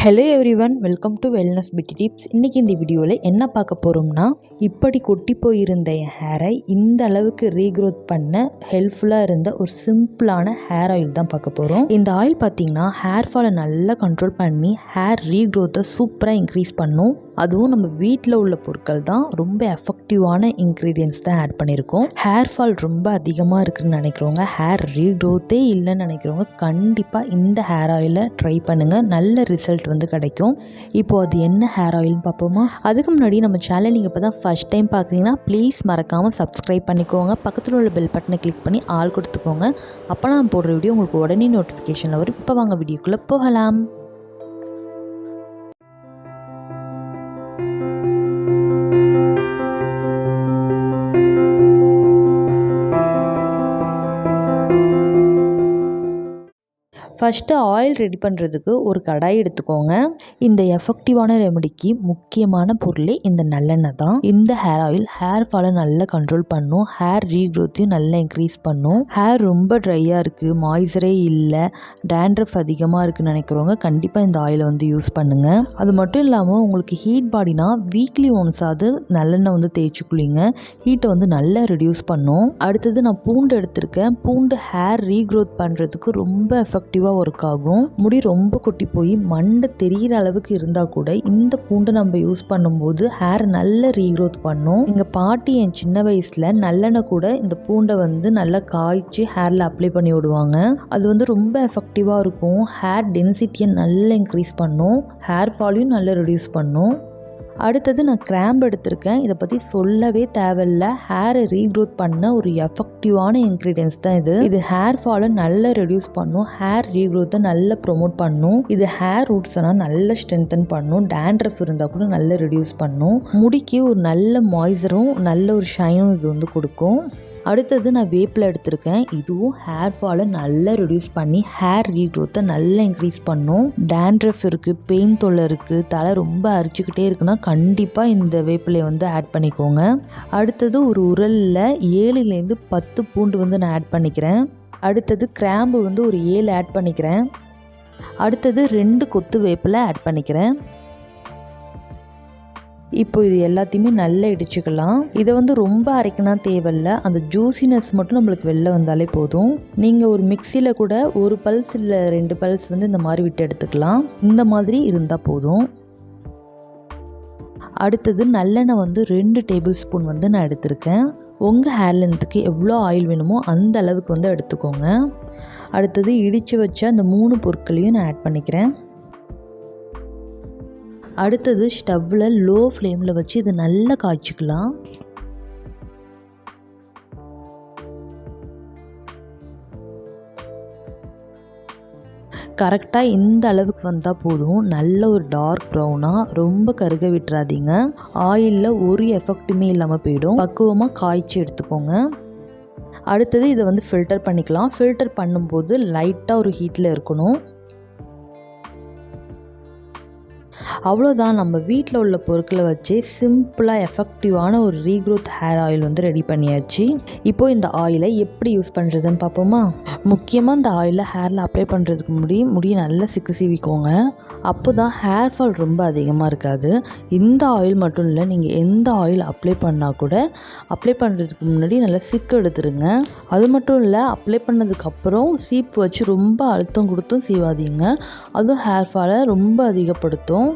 Hello everyone, welcome to wellness beauty tips. இன்றைக்கி இந்த வீடியோவில் என்ன பார்க்க போகிறோம்னா, இப்படி கொட்டி போயிருந்த என் ஹேரை இந்த அளவுக்கு ரீக்ரோத் பண்ண ஹெல்ப்ஃபுல்லாக இருந்த ஒரு சிம்பிளான ஹேர் ஆயில் தான் பார்க்க போகிறோம். இந்த ஆயில் பார்த்திங்கன்னா ஹேர் ஃபாலை நல்லா கண்ட்ரோல் பண்ணி ஹேர் ரீக்ரோத்தை சூப்பராக இன்க்ரீஸ் பண்ணும். அதுவும் நம்ம வீட்டில் உள்ள பொருட்கள் தான், ரொம்ப எஃபெக்டிவான இன்க்ரீடியன்ஸ் தான் ஆட் பண்ணியிருக்கோம். ஹேர் ஃபால் ரொம்ப அதிகமாக இருக்குதுன்னு நினைக்கிறவங்க, ஹேர் ரீக்ரோத்தே இல்லைன்னு நினைக்கிறவங்க கண்டிப்பாக இந்த ஹேர் ஆயிலை ட்ரை பண்ணுங்கள். நல்ல ரிசல்ட் கிடைக்கும். இப்போது அது என்ன ஹேர் ஆயில்னு பார்ப்போமா? அதுக்கு முன்னாடி நம்ம சேனல் நீங்கள் இப்போ தான் ஃபர்ஸ்ட் டைம் பார்க்குறீங்கன்னா ப்ளீஸ் மறக்காமல் சப்ஸ்கிரைப் பண்ணிக்கோங்க. பக்கத்தில் உள்ள பெல் பட்டனை கிளிக் பண்ணி ஆல் கொடுத்துக்கோங்க. அப்போ நான் போடுற வீடியோ உங்களுக்கு உடனே நோட்டிஃபிகேஷன் வரும். இப்போ வாங்க வீடியோக்குள்ளே போகலாம். ஃபஸ்ட்டு ஆயில் ரெடி பண்ணுறதுக்கு ஒரு கடாய் எடுத்துக்கோங்க. இந்த எஃபெக்டிவான ரெமெடிக்கு முக்கியமான பொருளே இந்த நல்லெண்ணெய் தான். இந்த ஹேர் ஆயில் ஹேர் ஃபாலை நல்லா கண்ட்ரோல் பண்ணும், ஹேர் ரீக்ரோத்தையும் நல்லா இன்க்ரீஸ் பண்ணும். ஹேர் ரொம்ப ட்ரையாக இருக்குது, மாய்ஸ்சரே இல்லை, டேண்ட்ரஃப் அதிகமாக இருக்குன்னு நினைக்கிறவங்க கண்டிப்பாக இந்த ஆயிலை யூஸ் பண்ணுங்கள். அது மட்டும் இல்லாமல் உங்களுக்கு ஹீட் பாடினா வீக்லி ஒன்ஸாவது நல்லெண்ணெய் தேய்ச்சி குளிங்க. ஹீட்டை நல்லா ரெடியூஸ் பண்ணும். அடுத்தது நான் பூண்டு எடுத்திருக்கேன். பூண்டு ஹேர் ரீக்ரோத் பண்ணுறதுக்கு ரொம்ப எஃபெக்டிவாக ஒர்க் ஆகும். முடி ரொம்ப கொட்டி போய் மண்டை தெரிகிற அளவுக்கு இருந்தால் கூட இந்த பூண்டை நம்ம யூஸ் பண்ணும்போது ஹேர் நல்ல ரீக்ரோத் பண்ணும். எங்கள் பாட்டி என் சின்ன வயசில் நல்லெண்ணெய் கூட இந்த பூண்டை நல்லா காய்ச்சி ஹேரில் அப்ளை பண்ணி விடுவாங்க. அது ரொம்ப எஃபெக்டிவாக இருக்கும். ஹேர் டென்சிட்டியை நல்லா இன்க்ரீஸ் பண்ணும், ஹேர் ஃபாலையும் நல்லா ரெடியூஸ் பண்ணும். அடுத்தது நான் கிராம்பு எடுத்திருக்கேன். இதை பற்றி சொல்லவே தேவையில்லை. ஹேரை ரீக்ரோத் பண்ண ஒரு எஃபெக்டிவான இன்க்ரீடியன்ஸ் தான் இது. இது ஹேர் ஃபாலை நல்லா ரெடியூஸ் பண்ணும், ஹேர் ரீக்ரோத்தை நல்லா ப்ரொமோட் பண்ணும். இது ஹேர் ரூட்ஸை நல்லா ஸ்ட்ரென்தன் பண்ணும். டேண்ட்ரஃப் இருந்தால் கூட நல்லா ரெடியூஸ் பண்ணும். முடிக்கு ஒரு நல்ல மாய்ஸ்சரும் நல்ல ஒரு ஷைனும் இது கொடுக்கும். அடுத்தது நான் வேப்பிலை எடுத்திருக்கேன். இதுவும் ஹேர் ஃபாலை நல்லா ரெடியூஸ் பண்ணி ஹேர் ரீக்ரோத்தை நல்லா இன்க்ரீஸ் பண்ணும். டேண்ட்ரஃப் இருக்குது, பெயின் தொல்லை இருக்குது, தலை ரொம்ப அரிச்சுக்கிட்டே இருக்குன்னா கண்டிப்பாக இந்த வேப்பிலையை ஆட் பண்ணிக்கோங்க. அடுத்தது ஒரு உரலில் 7லேருந்து 10 பூண்டு நான் ஆட் பண்ணிக்கிறேன். அடுத்தது கிராம்பு ஒரு 7 ஆட் பண்ணிக்கிறேன். அடுத்தது 2 கொத்து வேப்பிலை ஆட் பண்ணிக்கிறேன். இப்போ இது எல்லாத்தையுமே நல்லா இடிச்சுக்கலாம். இதை ரொம்ப அரைக்கணும் தேவையில்லை, அந்த ஜூசினஸ் மட்டும் நம்மளுக்கு வெளில வந்தாலே போதும். நீங்கள் ஒரு மிக்சியில் கூட ஒரு பல்ஸ் இல்லை 2 பல்ஸ் இந்த மாதிரி விட்டு எடுத்துக்கலாம். இந்த மாதிரி இருந்தால் போதும். அடுத்தது நல்லெண்ணெய் 2 டேபிள் ஸ்பூன் நான் எடுத்திருக்கேன். உங்கள் ஹேர் லென்த்துக்கு எவ்வளோ ஆயில் வேணுமோ அந்த அளவுக்கு எடுத்துக்கோங்க. அடுத்தது இடித்து வச்ச அந்த 3 பொருட்களையும் நான் ஆட் பண்ணிக்கிறேன். அடுத்தது ஸ்டவ்வில் லோ ஃப்ளேமில் வச்சு இது நல்லா காய்ச்சிக்கலாம். கரெக்டாக இந்த அளவுக்கு வந்தால் போதும். நல்ல ஒரு டார்க் ப்ரௌனாக, ரொம்ப கருக விட்டுறாதீங்க. ஆயிலில் ஒரு எஃபெக்ட்டுமே இல்லாமல் போயிடும். பக்குவமாக காய்ச்சி எடுத்துக்கோங்க. அடுத்தது இதை ஃபில்டர் பண்ணிக்கலாம். ஃபில்டர் பண்ணும்போது லைட்டாக ஒரு ஹீட்டில் இருக்கணும். அவ்வளோதான், நம்ம வீட்டில் உள்ள பொருட்களை வச்சு சிம்பிளாக எஃபெக்டிவான ஒரு ரீக்ரோத் ஹேர் ஆயில் ரெடி பண்ணியாச்சு. இப்போது இந்த ஆயிலை எப்படி யூஸ் பண்ணுறதுன்னு பார்ப்போமா? முக்கியமாக இந்த ஆயிலை ஹேரில் அப்ளை பண்ணுறதுக்கு முடி நல்லா சிக்கு சீவிக்கோங்க. அப்போ தான் ஹேர் ஃபால் ரொம்ப அதிகமாக இருக்காது. இந்த ஆயில் மட்டும் இல்லை, நீங்கள் எந்த ஆயில் அப்ளை பண்ணால் கூட அப்ளை பண்ணுறதுக்கு முன்னாடி நல்லா சிக்கு எடுத்துருங்க. அது மட்டும் இல்லை, அப்ளை பண்ணதுக்கப்புறம் சீப்பு வச்சு ரொம்ப அழுத்தம் கொடுத்தும் சீவாதீங்க. அதுவும் ஹேர் ஃபாலை ரொம்ப அதிகப்படுத்தும்.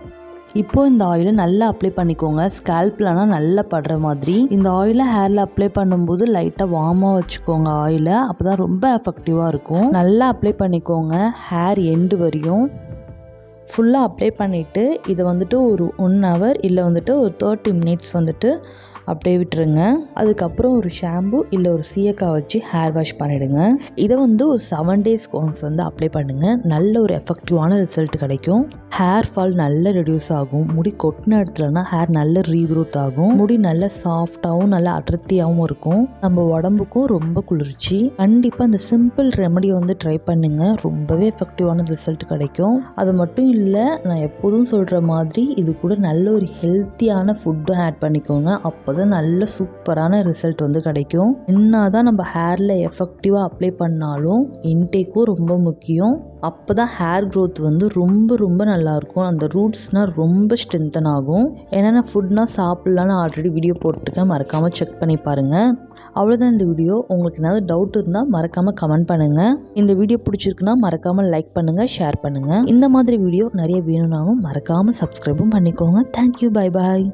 இப்போது இந்த ஆயிலை நல்லா அப்ளை பண்ணிக்கோங்க. ஸ்கேல்ப்லனா நல்லா படுற மாதிரி. இந்த ஆயிலை ஹேரில் அப்ளை பண்ணும்போது லைட்டாக வார்மாக வச்சுக்கோங்க ஆயிலை. அப்போ தான் ரொம்ப எஃபெக்டிவாக இருக்கும். நல்லா அப்ளை பண்ணிக்கோங்க ஹேர் எண்டு வரையும். ஃபுல்லாக அப்ளை பண்ணிவிட்டு இதை ஒரு 1 hour இல்லை ஒரு 30 minutes அப்படியே விட்டுருங்க. அதுக்கப்புறம் ஒரு ஷாம்பு இல்லை ஒரு சீயக்காய் வச்சு ஹேர் வாஷ் பண்ணிவிடுங்க. இதை ஒரு 7 days ஒன்ஸ் அப்ளை பண்ணுங்கள். நல்ல ஒரு எஃபெக்டிவான ரிசல்ட் கிடைக்கும். ஹேர் ஃபால் நல்லா ரெடியூஸ் ஆகும். முடி கொட்டின இடத்துலனா ஹேர் நல்ல ரீக்ரோத் ஆகும். முடி நல்ல சாஃப்டாகவும் நல்ல அடர்த்தியாகவும் இருக்கும். நம்ம உடம்புக்கும் ரொம்ப குளிர்ச்சி. கண்டிப்பாக இந்த சிம்பிள் ரெமடியை ட்ரை பண்ணுங்கள். ரொம்பவே எஃபெக்டிவான ரிசல்ட் கிடைக்கும். அது மட்டும் இல்லை, நான் எப்போதும் சொல்கிற மாதிரி இது கூட நல்ல ஒரு ஹெல்த்தியான ஃபுட்டும் ஆட் பண்ணிக்கோங்க. அப்போ தான் நல்ல சூப்பரான ரிசல்ட் வந்து கிடைக்கும். என்ன தான் நம்ம ஹேரில் எஃபெக்டிவாக அப்ளை பண்ணாலும் இன்டேக்கும் ரொம்ப முக்கியம். அப்போ தான் ஹேர் க்ரோத் வந்து ரொம்ப ரொம்ப நல்லாயிருக்கும். அந்த ரூட்ஸ்னால் ரொம்ப ஸ்ட்ரென்தன் ஆகும். என்னென்ன ஃபுட்னால் சாப்பிட்லான்னு ஆல்ரெடி வீடியோ போட்டிருக்கேன், மறக்காமல் செக் பண்ணி பாருங்கள். அவ்வளோதான் இந்த வீடியோ. உங்களுக்கு ஏதாவது டவுட் இருந்தால் மறக்காமல் கமெண்ட் பண்ணுங்கள். இந்த வீடியோ பிடிச்சிருக்குன்னா மறக்காமல் லைக் பண்ணுங்கள், ஷேர் பண்ணுங்கள். இந்த மாதிரி வீடியோ நிறைய வேணும்னாலும் மறக்காமல் சப்ஸ்கிரைபும் பண்ணிக்கோங்க. Thank you, bye bye.